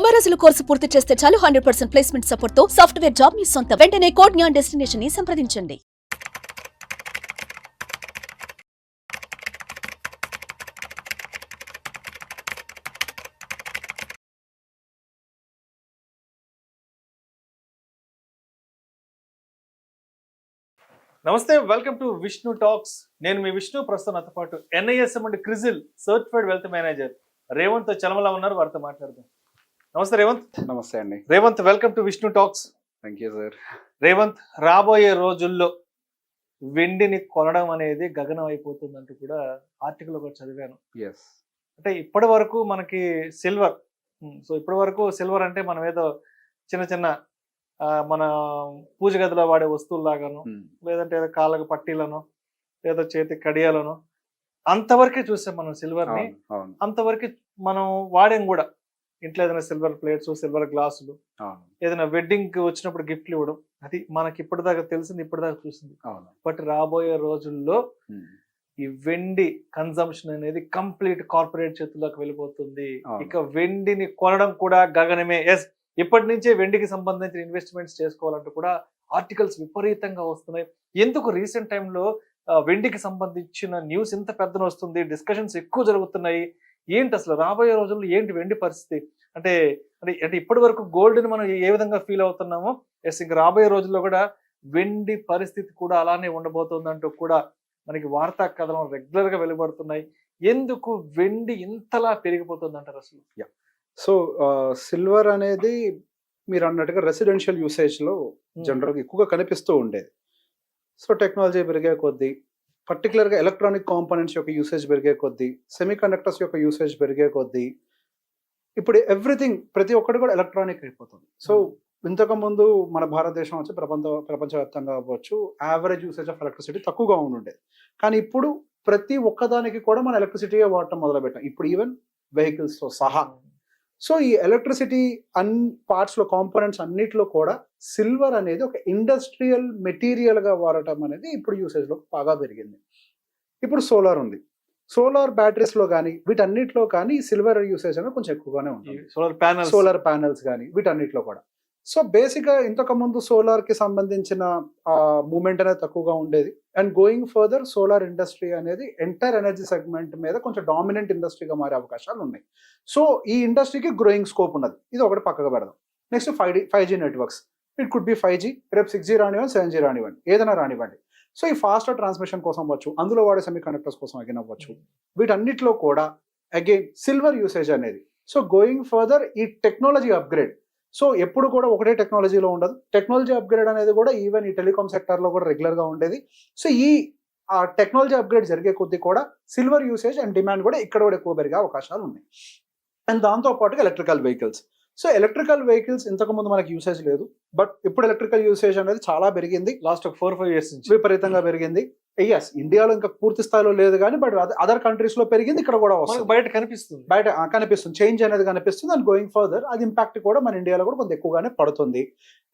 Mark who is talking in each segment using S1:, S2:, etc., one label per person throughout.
S1: 90 రోజుల కోర్సు పూర్తి చేస్తే చాలు 100% ప్లేస్మెంట్ సపోర్ట్ తో సాఫ్ట్వేర్ జాబ్ మీ సొంతం. వెంటనే కోడ్ జ్ఞాన్ డెస్టినేషన్ ని సంప్రదించండి.
S2: నమస్తే, వెల్కమ్ టు విష్ణు టాక్స్. నేను మీ విష్ణు. ప్రస్తుతం నాతో పాటు NISM and CRISIL certified wealth manager Revanth Chalamala ఉన్నారు. వారితో మాట్లాడదాం. నమస్తే రేవంత్.
S3: నమస్తే అండి.
S2: Revanth, welcome to Vishnu talks.
S3: Thank you sir.
S2: Revanth, రాబోయే రోజుల్లో వెండిని కొనడం అనేది గగనం అయిపోతుందంటూ కూడా ఆర్టికల్ ఒకటి చదివాను. అంటే ఇప్పటి వరకు మనకి సిల్వర్, సో ఇప్పటి వరకు సిల్వర్ అంటే మనం ఏదో చిన్న చిన్న మన పూజ గదిలో వాడే వస్తువుల్లాగాను, లేదంటే ఏదో కాళ్ళకు పట్టీలను, ఏదో చేతి కడియాలను, అంతవరకే చూసాం మనం సిల్వర్ని. అంతవరకు మనం వాడాం కూడా. ఇంట్లో ఏదైనా సిల్వర్ ప్లేట్స్, సిల్వర్ గ్లాసులు, ఏదైనా వెడ్డింగ్ వచ్చినప్పుడు గిఫ్ట్లు ఇవ్వడం, అది మనకి ఇప్పటిదాకా తెలిసింది, ఇప్పటిదాకా చూసింది. బట్ రాబోయే రోజుల్లో ఈ వెండి కన్జంప్షన్ అనేది కంప్లీట్ కార్పొరేట్ చేతుల్లోకి వెళ్ళిపోతుంది. ఇక వెండిని కొనడం కూడా గగనమే. ఎస్, ఇప్పటి నుంచే వెండికి సంబంధించిన ఇన్వెస్ట్మెంట్స్ చేసుకోవాలంటూ కూడా ఆర్టికల్స్ విపరీతంగా వస్తున్నాయి. ఎందుకు రీసెంట్ టైంలో వెండికి సంబంధించిన న్యూస్ ఇంత పెద్దన వస్తుంది, డిస్కషన్స్ ఎక్కువ జరుగుతున్నాయి? ఏంటి అసలు రాబోయే రోజుల్లో ఏంటి వెండి పరిస్థితి? అంటే అంటే అంటే ఇప్పటి వరకు గోల్డ్ని మనం ఏ విధంగా ఫీల్ అవుతున్నామో, ఎస్ ఇంక రాబోయే రోజుల్లో కూడా వెండి పరిస్థితి కూడా అలానే ఉండబోతుందంటూ కూడా మనకి వార్తా కథనం రెగ్యులర్గా వెలువడుతున్నాయి. ఎందుకు వెండి ఇంతలా పెరిగిపోతుంది అంటారు అసలు?
S3: సో సిల్వర్ అనేది మీరు అన్నట్టుగా రెసిడెన్షియల్ యూసేజ్లో జనరల్గా ఎక్కువగా కనిపిస్తూ ఉండేది. సో టెక్నాలజీ పెరిగే కొద్దీ, పర్టికులర్గా ఎలక్ట్రానిక్ కాంపోనెంట్స్ యొక్క యూసేజ్ పెరిగే కొద్దీ, సెమీ కండక్టర్స్ యొక్క యూసేజ్ పెరిగే కొద్దీ ఇప్పుడు ఎవ్రీథింగ్, ప్రతి ఒక్కటి కూడా ఎలక్ట్రానిక్ అయిపోతుంది. సో ఇంతకుముందు మన భారతదేశం వచ్చి ప్రపంచవ్యాప్తంగా అవ్వచ్చు, యావరేజ్ యూసేజ్ ఆఫ్ ఎలక్ట్రిసిటీ తక్కువగా ఉండేది. కానీ ఇప్పుడు ప్రతి ఒక్కదానికి కూడా మన ఎలక్ట్రిసిటీయే వాడటం మొదలుపెట్టాం, ఇప్పుడు ఈవెన్ వెహికల్స్తో సహా. సో ఈ ఎలక్ట్రిసిటీ పార్ట్స్లో, కాంపోనెంట్స్ అన్నిటిలో కూడా సిల్వర్ అనేది ఒక ఇండస్ట్రియల్ మెటీరియల్గా వాడటం అనేది ఇప్పుడు యూసేజ్లో బాగా పెరిగింది. ఇప్పుడు సోలార్ ఉంది, సోలార్ బ్యాటరీస్లో కానీ వీటన్నిటిలో కానీ సిల్వర్ యూసేజ్ అనేది కొంచెం ఎక్కువగానే ఉంటుంది. సోలార్ ప్యానల్స్ కానీ వీటన్నిటిలో కూడా. సో బేసిక్గా ఇంతకుముందు సోలార్కి సంబంధించిన మూమెంట్ అనేది తక్కువగా ఉండేది. And going further solar industry అనేది ఎంటైర్ ఎనర్జీ సెగ్మెంట్ మీద కొంచెం డామినెంట్ ఇండస్ట్రీగా మారే అవకాశాలు ఉన్నాయి. సో ఈ ఇండస్ట్రీకి గ్రోయింగ్ స్కోప్ ఉన్నది. ఇది ఒకటి పక్కగా పెడదాం. Next 5G networks. It could be 5G, రేపు 6G రానివ్వండి, 7G రానివ్వండి, ఏదైనా రానివ్వండి. సో ఈ ఫాస్టర్ ట్రాన్స్మిషన్ కోసం అవ్వచ్చు, అందులో వాడే సెమీ కండక్టర్స్ కోసం అగైన్ అవ్వచ్చు, వీటన్నిటిలో కూడా అగైన్ సిల్వర్ యూసేజ్ అనేది. సో గోయింగ్ ఫర్దర్ ఈ టెక్నాలజీ అప్గ్రేడ్. సో ఎప్పుడు కూడా ఒకటే టెక్నాలజీలో ఉండదు, టెక్నాలజీ అప్గ్రేడ్ అనేది కూడా ఈవెన్ ఈ టెలికామ్ సెక్టర్లో కూడా రెగ్యులర్గా ఉండేది. సో ఈ టెక్నాలజీ అప్గ్రేడ్ జరిగే కొద్దీ కూడా సిల్వర్ యూసేజ్ అండ్ డిమాండ్ కూడా ఇక్కడ కూడా ఎక్కువ పెరిగే అవకాశాలు ఉన్నాయి. అండ్ దాంతోపాటుగా electrical vehicles. So electrical vehicles ఇంతకుముందు మనకి యూసేజ్ లేదు, బట్ ఇప్పుడు ఎలక్ట్రికల్ యూసేజ్ అనేది చాలా పెరిగింది.
S2: లాస్ట్ 4-5 ఇయర్స్ నుంచి
S3: విపరీతంగా పెరిగింది. ఎస్, ఇండియాలో ఇంకా పూర్తి స్థాయిలో లేదు కానీ బట్ అదర్ కంట్రీస్ లో పెరిగింది, ఇక్కడ కూడా వస్తుంది,
S2: బయట కనిపిస్తుంది,
S3: చేంజ్ అనేది కనిపిస్తుంది. అండ్ గోయింగ్ ఫర్దర్ అది ఇంపాక్ట్ కూడా మన ఇండియాలో కూడా కొంత ఎక్కువగానే పడుతుంది.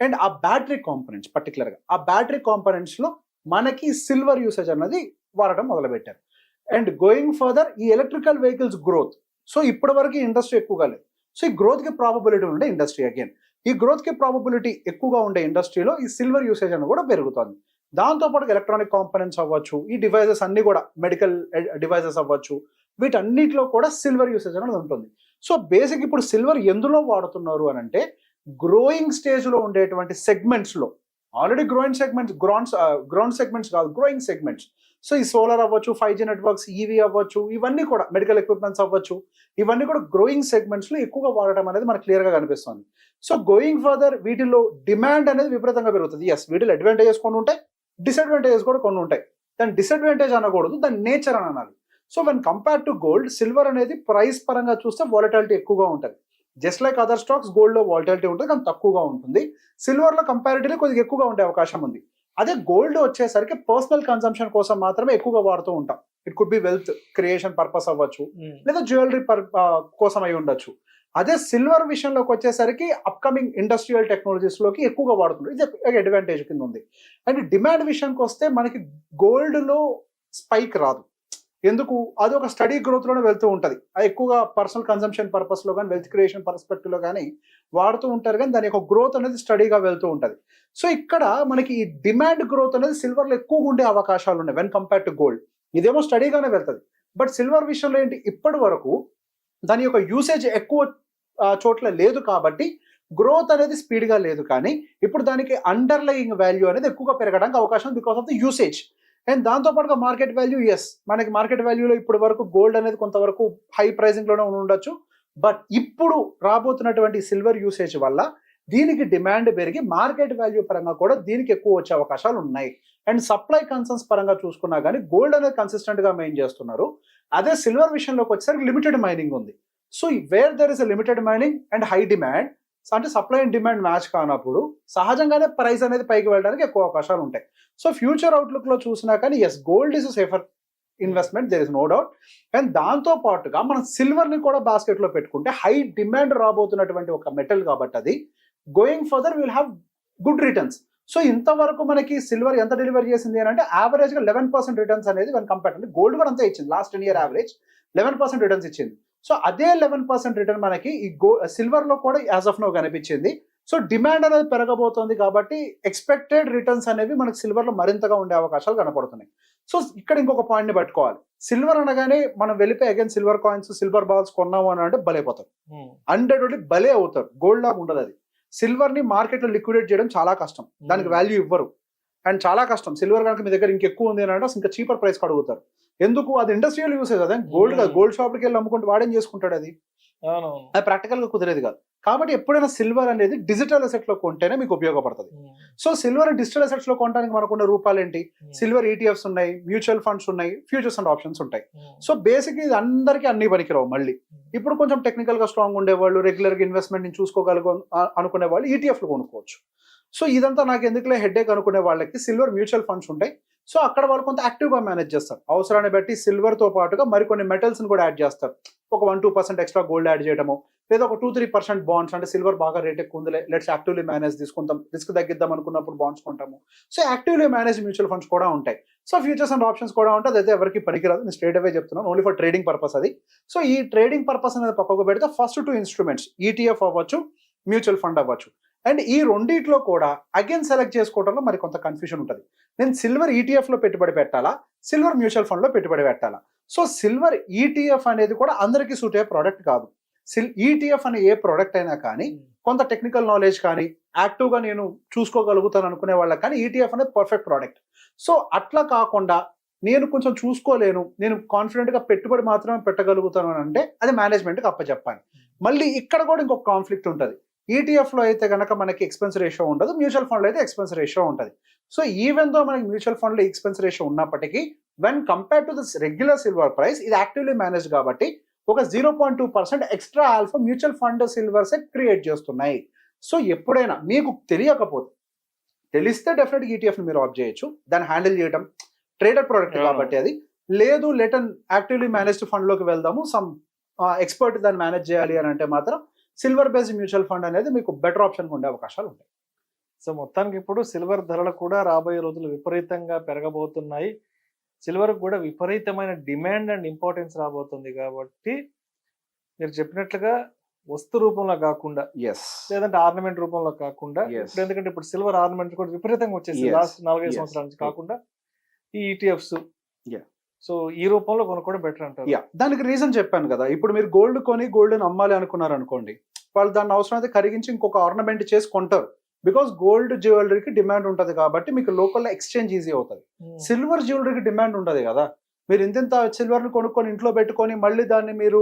S3: అండ్ ఆ బ్యాటరీ కాంపోనెంట్స్, పర్టికులర్గా ఆ బ్యాటరీ కాంపోనెంట్స్ లో మనకి సిల్వర్ యూసేజ్ అన్నది వాడటం మొదలుపెట్టారు. అండ్ గోయింగ్ ఫర్దర్ ఈ ఎలక్ట్రికల్ వెహికల్స్ గ్రోత్. సో ఇప్పటి వరకు ఇండస్ట్రీ ఎక్కువగా లేదు. సో ఈ గ్రోత్కి ప్రాబబిలిటీ ఉండే ఇండస్ట్రీ అగైన్, ఈ గ్రోత్కి ప్రాబబిలిటీ ఎక్కువగా ఉండే ఇండస్ట్రీలో ఈ సిల్వర్ యూసేజ్ అని కూడా పెరుగుతుంది. దాంతోపాటు ఎలక్ట్రానిక్ కాంపోనెంట్స్ అవ్వచ్చు, ఈ డివైజెస్ అన్ని కూడా మెడికల్ డివైజెస్ అవ్వచ్చు, వీటన్నిటిలో కూడా సిల్వర్ యూసేజ్ అనేది ఉంటుంది. సో బేసిక్ ఇప్పుడు సిల్వర్ ఎందులో వాడుతున్నారు అని అంటే, గ్రోయింగ్ స్టేజ్లో ఉండేటువంటి సెగ్మెంట్స్లో, already growing segments, ground segments కాదు, గ్రోయింగ్ సెగ్మెంట్స్. సో ఈ సోలార్ అవ్వచ్చు, 5G నెట్వర్క్స్, ఈవీ అవ్వచ్చు, ఇవన్నీ కూడా మెడికల్ ఎక్విప్మెంట్స్ అవ్వచ్చు, ఇవన్నీ కూడా గ్రోయింగ్ సెగ్మెంట్స్లో ఎక్కువగా వాడటం అనేది మనకు క్లియర్గా కనిపిస్తుంది. సో గోయింగ్ ఫర్దర్ వీటిలో డిమాండ్ అనేది విపరీతంగా పెరుగుతుంది. ఎస్, వీటిలో అడ్వాంటేజెస్ కొన్ని ఉంటాయి, డిసడ్వాంటేజెస్ కూడా కొన్ని ఉంటాయి. దాని డిసడ్వాంటేజ్ అనకూడదు, దాని నేచర్ అని అనాలి. So when compare to gold, silver అనేది ప్రైస్ పరంగా చూస్తే వాలటాలిటీ ఎక్కువగా ఉంటుంది. జస్ట్ లైక్ అదర్ స్టాక్స్, గోల్డ్లో వాలటాలిటీ ఉంటుంది కానీ తక్కువగా ఉంటుంది. సిల్వర్లో కంపారిటివ్లీ కొద్దిగా ఎక్కువగా ఉండే అవకాశం ఉంది. అదే గోల్డ్ వచ్చేసరికి పర్సనల్ కన్సంప్షన్ కోసం మాత్రమే ఎక్కువగా వాడుతూ ఉంటాం. It could be wealth creation purpose అవ్వచ్చు, లేదా జ్యువెలరీ కోసం అయి ఉండొచ్చు. అదే సిల్వర్ విషయంలోకి వచ్చేసరికి అప్కమింగ్ ఇండస్ట్రియల్ టెక్నాలజీస్లోకి ఎక్కువగా వాడుతుంది. ఇది అడ్వాంటేజ్ కింద ఉంది. అండ్ డిమాండ్ విషయానికి వస్తే మనకి గోల్డ్లో స్పైక్ రాదు. ఎందుకు అది ఒక స్టడీ గ్రోత్ లోనే వెళ్తూ ఉంటది. అది ఎక్కువగా పర్సనల్ కన్సంప్షన్ పర్పస్ లో కానీ వెల్త్ క్రియేషన్ పర్స్పెక్టివ్ లో కానీ వాడుతూ ఉంటారు, కానీ దాని యొక్క గ్రోత్ అనేది స్టడీగా వెళ్తూ ఉంటది. సో ఇక్కడ మనకి ఈ డిమాండ్ గ్రోత్ అనేది సిల్వర్ లో ఎక్కువగా ఉండే అవకాశాలు ఉన్నాయి వెన్ కంపేర్ టు గోల్డ్. ఇదేమో స్టడీగానే వెళ్తది. బట్ సిల్వర్ విషయంలో ఏంటి, ఇప్పటి వరకు దాని యొక్క యూసేజ్ ఎక్కువ చోట్ల లేదు కాబట్టి గ్రోత్ అనేది స్పీడ్ గా లేదు, కానీ ఇప్పుడు దానికి అండర్లయింగ్ వాల్యూ అనేది ఎక్కువగా పెరగడానికి అవకాశం because of the usage. And దాంతో పాటుగా మార్కెట్ వాల్యూ, ఎస్ మనకి మార్కెట్ వాల్యూలో ఇప్పటి వరకు గోల్డ్ అనేది కొంతవరకు హై ప్రైసింగ్ లోనే ఉండొచ్చు. బట్ ఇప్పుడు రాబోతున్నటువంటి సిల్వర్ యూసేజ్ వల్ల దీనికి డిమాండ్ పెరిగి మార్కెట్ వాల్యూ పరంగా కూడా దీనికి ఎక్కువ వచ్చే అవకాశాలు ఉన్నాయి. అండ్ సప్లై కన్సర్న్స్ పరంగా చూసుకున్నా కానీ గోల్డ్ అనేది కన్సిస్టెంట్ గా మెయిన్ చేస్తున్నారు. అదే సిల్వర్ విషయంలోకి వచ్చేసరికి లిమిటెడ్ మైనింగ్ ఉంది. So where there is a limited mining and high demand, అంటే సప్లై అండ్ డిమాండ్ మ్యాచ్ కానప్పుడు సహజంగానే ప్రైస్ అనేది పైకి వెళ్ళడానికి ఎక్కువ అవకాశాలు ఉంటాయి. సో ఫ్యూచర్ అవుట్లుక్ లో చూసినా కానీ yes gold is safer investment, there is no doubt. And దాంతో పాటుగా మనం సిల్వర్ ని కూడా బాస్కెట్ లో పెట్టుకుంటే హై డిమాండ్ రాబోతున్నటువంటి ఒక మెటల్ కాబట్టి అది going further will have good returns. So ఇంతవరకు మనకి సిల్వర్ ఎంత డెలివర్ చేసింది అని అంటే యావరేజ్ గా 11% రిటర్న్స్ అనేది మనం కంపేర్ అంటే గోల్డ్ కూడా అంతే ఇచ్చింది. లాస్ట్ 10 year యావరేజ్ 11% రిటర్న్స్ ఇచ్చింది. సో అదే 11% రిటర్న్ మనకి ఈ సిల్వర్ లో కూడా యాజ్ ఆఫ్ నో కనిపించింది. సో డిమాండ్ అనేది పెరగబోతోంది కాబట్టి ఎక్స్పెక్టెడ్ రిటర్న్స్ అనేవి మనకి సిల్వర్ లో మరింతగా ఉండే అవకాశాలు కనపడుతున్నాయి. సో ఇక్కడ ఇంకొక పాయింట్ ని పట్టుకోవాలి, సిల్వర్ అనగానే మనం వెళ్ళిపోయి again silver coins silver balls కొన్నాము అని అంటే బలైపోతారు, అన్డౌటెడ్లీ బలే అవుతారు. గోల్డ్ లాగా ఉండదు అది. సిల్వర్ ని మార్కెట్ లో లిక్విడేట్ చేయడం చాలా కష్టం, దానికి వాల్యూ ఇవ్వరు అండ్ చాలా కష్టం. సిల్వర్ కనుక మీ దగ్గర ఇంకెక్కువ ఉంది అని అంటే ఇంకా చీపర్ ప్రైస్ అడుగుతారు. ఎందుకు, అది ఇండస్ట్రియల్ యూసేజ్, అదే గోల్డ్ కాదు. గోల్డ్ షాప్ కి వెళ్ళి అమ్ముకుంటే వాడేం చేసుకుంటాడు, అది అది ప్రాక్టికల్ గా కుదిరేది కాదు. కాబట్టి ఎప్పుడైనా సిల్వర్ అనేది డిజిటల్ అసెట్ లో కొంటేనే మీకు ఉపయోగపడుతుంది. సో సిల్వర్ డిజిటల్ అసెట్స్ లో కొనడానికి మనకున్న రూపాలు ఏంటి, సిల్వర్ ఈటీఎఫ్స్ ఉన్నాయి, మ్యూచువల్ ఫండ్స్ ఉన్నాయి, ఫ్యూచర్స్ అండ్ ఆప్షన్స్ ఉంటాయి. సో బేసిక్ ఇది అందరికీ అన్ని పనికిరావు. మళ్ళీ ఇప్పుడు కొంచెం టెక్నికల్ గా స్ట్రాంగ్ ఉండేవాళ్ళు, రెగ్యులర్ గా ఇన్వెస్ట్మెంట్ ని చూసుకోగలుగు అనుకునే వాళ్ళు ఈటీఎఫ్లు కొనుక్కోవచ్చు. సో ఇదంతా నాకు ఎందుకులే హెడ్ఏక్ అనుకునే వాళ్ళకి సిల్వర్ మ్యూచువల్ ఫండ్స్ ఉంటాయి. సో అక్కడ వాళ్ళు కొంత యాక్టివ్ గా మేనేజ్ చేస్తారు. అవసరాన్ని బట్టి సిల్వర్ తో పాటుగా మరికొన్ని మెటల్స్ ని కూడా యాడ్ చేస్తారు. ఒక 1-2% ఎక్స్ట్రా గోల్డ్ యాడ్ చేయడము, లేదా ఒక 2-3% బాండ్స్, అంటే సిల్వర్ బాగా రేట్ ఎక్కువ ఉంది, లెట్స్ యాక్టివ్లీ మేనేజ్ తీసుకుంటాం, రిస్క్ తగ్గిద్దాం అనుకున్నప్పుడు బాండ్స్ కొంటాము. So actively manage mutual funds కూడా ఉంటాయి. సో ఫ్యూచర్స్ అండ్ ఆప్షన్స్ కూడా ఉంటాయి. అదైతే ఎవరికి పనికిరాదు, నేను స్ట్రేట్ అవే చెప్తున్నాను, ఓన్లీ ఫర్ ట్రేడింగ్ పర్పస్ అది. సో ఈ ట్రేడింగ్ పర్పస్ అనేది పక్కకు పెడితే ఫస్ట్ 2 ఇన్స్ట్రుమెంట్స్ ఈటీఎఫ్ అవ్వచ్చు, మ్యూచువల్ ఫండ్ అవ్వచ్చు. అండ్ ఈ రెండిట్లో కూడా అగైన్ సెలెక్ట్ చేసుకోవడంలో మరి కొంత కన్ఫ్యూజన్ ఉంటుంది. నేను సిల్వర్ ఈటీఎఫ్ లో పెట్టుబడి పెట్టాలా, సిల్వర్ మ్యూచువల్ ఫండ్ లో పెట్టుబడి పెట్టాలా? సో సిల్వర్ ఈటీఎఫ్ అనేది కూడా అందరికీ సూట్ అయ్యే ప్రోడక్ట్ కాదు. ఈటీఎఫ్ అనే ఏ ప్రోడక్ట్ అయినా కానీ కొంత టెక్నికల్ నాలెడ్జ్ కానీ యాక్టివ్ గా నేను చూసుకోగలుగుతాను అనుకునే వాళ్ళకి కానీ ఈటీఎఫ్ అనేది పర్ఫెక్ట్ ప్రోడక్ట్. సో అట్లా కాకుండా నేను కొంచెం చూసుకోలేను, నేను కాన్ఫిడెంట్ గా పెట్టుబడి మాత్రమే పెట్టగలుగుతాను అని అంటే అది మేనేజ్మెంట్ కి అప్పచెప్పాలి. మళ్ళీ ఇక్కడ కూడా ఇంకొక కాన్ఫ్లిక్ట్ ఉంటుంది. ఈటీఎఫ్ లో అయితే కనుక మనకి ఎక్స్పెన్స్ రేషియో ఉండదు, మ్యూచువల్ ఫండ్ లో అయితే ఎక్స్పెన్స్ రేషియో ఉంటుంది. సో ఈవెన్ దో మనకి మ్యూచువల్ ఫండ్ లో ఎక్స్పెన్స్ రేషియో ఉన్నప్పటికీ when compare to this regular silver price ఇది యాక్టివ్లీ మేనేజ్ కాబట్టి ఒక 0.2% extra alpha mutual fund silvers create చేస్తున్నాయి. సో ఎప్పుడైనా మీకు తెలియకపోతే, తెలిస్తే డెఫినెట్ ఈటీఎఫ్ ని మీరు ఆప్ చేయొచ్చు, దాన్ని హ్యాండిల్ చేయడం ట్రేడర్ ప్రోడక్ట్ కాబట్టి అది లేదు. లెట్ యాక్టివ్లీ మేనేజ్డ్ ఫండ్ లోకి వెళ్దాము, సమ్ ఎక్స్పర్ట్ దాన్ని మేనేజ్ చేయాలి అని అంటే మాత్రం సిల్వర్ బేస్డ్ మ్యూచువల్ ఫండ్ అనేది మీకు బెటర్ ఆప్షన్ ఉండే అవకాశాలు ఉంటాయి.
S2: సో మొత్తానికి ఇప్పుడు సిల్వర్ ధరలు కూడా రాబోయే రోజులు విపరీతంగా పెరగబోతున్నాయి. సిల్వర్ కూడా విపరీతమైన డిమాండ్ అండ్ ఇంపార్టెన్స్ రాబోతుంది కాబట్టి మీరు చెప్పినట్లుగా వస్తు రూపంలో కాకుండా లేదంటే ఆర్నమెంట్ రూపంలో కాకుండా, ఇప్పుడు ఎందుకంటే ఇప్పుడు సిల్వర్ ఆర్నమెంట్ కూడా విపరీతంగా వచ్చేసి లాస్ట్ 4-5 సంవత్సరాల నుంచి కాకుండా ఈ ఈటీఎఫ్స్, సో ఈ రూపంలో కొనుక్కోవడం బెటర్ అంటారు.
S3: దానికి రీజన్ చెప్పాను కదా, ఇప్పుడు మీరు గోల్డ్ కొని గోల్డ్ అమ్మాలి అనుకున్నారు అనుకోండి, వాళ్ళు దాన్ని అవసరం అయితే కరిగించి ఇంకొక ఆర్నమెంట్ చేసి కొంటారు. బికాస్ గోల్డ్ జ్యువెలరీకి డిమాండ్ ఉంటుంది కాబట్టి మీకు లోకల్లో ఎక్స్చేంజ్ ఈజీ అవుతుంది. సిల్వర్ జ్యువెలరీకి డిమాండ్ ఉండదు కదా. మీరు ఇంత సిల్వర్ ని కొనుక్కొని ఇంట్లో పెట్టుకొని మళ్ళీ దాన్ని మీరు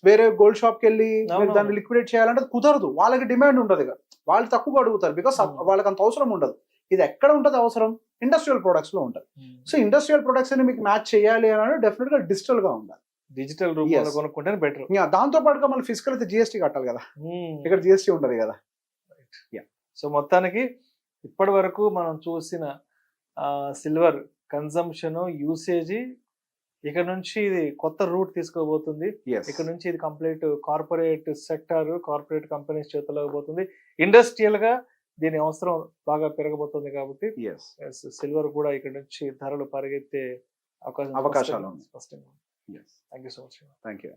S3: వేరే గోల్డ్ షాప్కి వెళ్ళి మీరు దాన్ని లిక్విడేట్ చేయాలంటే కుదరదు, వాళ్ళకి డిమాండ్ ఉండదు కదా, వాళ్ళు తక్కువ అడుగుతారు బికాస్ వాళ్ళకి అంత అవసరం ఉండదు. ఇది ఎక్కడ ఉంటుంది అవసరం, ఇండస్ట్రియల్ ప్రొడక్ట్స్ లో ఉంటుంది. సో ఇండస్ట్రియల్ ప్రొడక్ట్స్ అని మీకు మ్యాచ్ చేయాలి అని డెఫినెట్ గా డిజిటల్ గా ఉండాలి,
S2: డిజిటల్ రూపంలో కొనుక్కుంటే బెటర్.
S3: దాంతో పాటుగా మళ్ళీ ఫిజికల్ అయితే జిఎస్టీ కట్టాలి కదా, ఇక్కడ జిఎస్టీ ఉండదు కదా.
S2: సో మొత్తానికి ఇప్పటి వరకు మనం చూసిన సిల్వర్ కన్సంప్షన్ యూసేజ్ ఇక్కడ నుంచి ఇది కొత్త రూట్ తీసుకోబోతుంది. ఇక్కడ నుంచి ఇది complete corporate sector, corporate companies చేతుల్లోకి పోతుంది. ఇండస్ట్రియల్ గా దీని అవసరం బాగా పెరగబోతుంది కాబట్టి సిల్వర్ కూడా ఇక్కడ నుంచి ధరలు పరిగెత్తే
S3: అవకాశాలు ఉన్నాయి.
S2: స్పష్టంగా.
S3: Yes,
S2: thank you so much.
S3: Thank you.